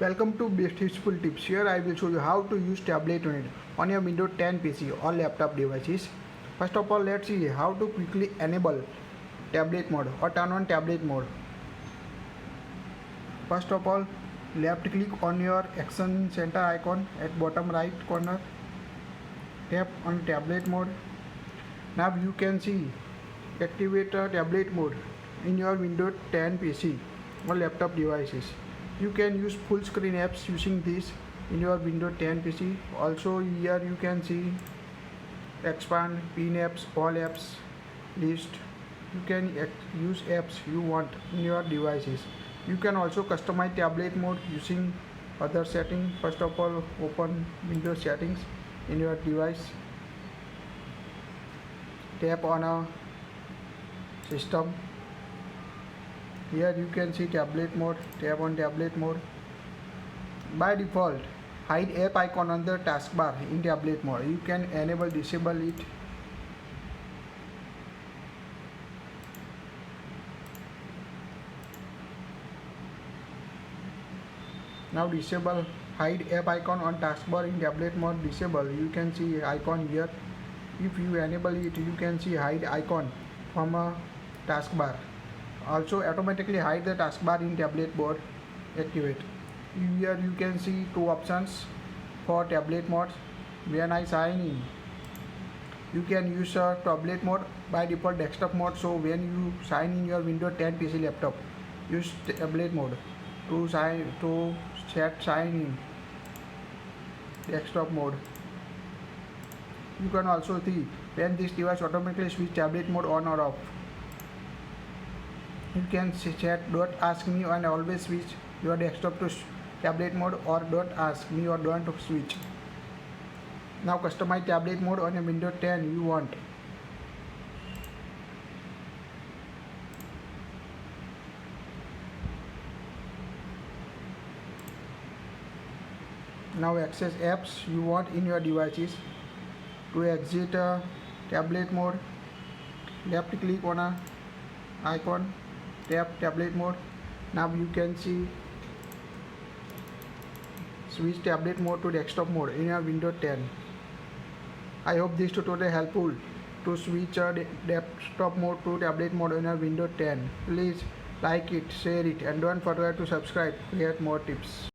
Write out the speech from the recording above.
Welcome to Best Useful Tips. Here I will show you how to use tablet mode on your Windows 10 PC or laptop devices. First of all, let's see how to quickly enable tablet mode or turn on tablet mode. First of all, left click on your action center icon at bottom right corner. Tap on tablet mode. Now you can see activate tablet mode in your Windows 10 PC or laptop devices. You can use full screen apps using this in your Windows 10 PC. Also here you can see expand, pin apps, all apps list. You can use apps you want in your devices. You can also customize tablet mode using other settings. First of all, open Windows settings in your device. Tap on a system. Here you can see tablet mode. Tap on tablet mode. By default, hide app icon on the taskbar in tablet mode. You can enable, disable it. Now disable hide app icon on taskbar in tablet mode. Disable. You can see icon here. If you enable it, you can see hide icon from a taskbar. Also automatically hide the taskbar in tablet mode. Activate. Here you can see two options for tablet mode. When I sign in, you can use tablet mode, by default desktop mode. So when you sign in your Windows 10 PC laptop, use tablet mode to sign in desktop mode. You can also see when this device automatically switch tablet mode on or off. You can set don't ask me and always switch your desktop to tablet mode, or don't ask me or don't switch. Now customize tablet mode on a Windows 10 you want. Now access apps you want in your devices. To exit tablet mode, left click on a icon, tap tablet mode. Now you can see switch tablet mode to desktop mode in your Windows 10. I hope this tutorial helpful to switch desktop mode to tablet mode in your Windows 10. Please like it, share it, and don't forget to subscribe to get more tips.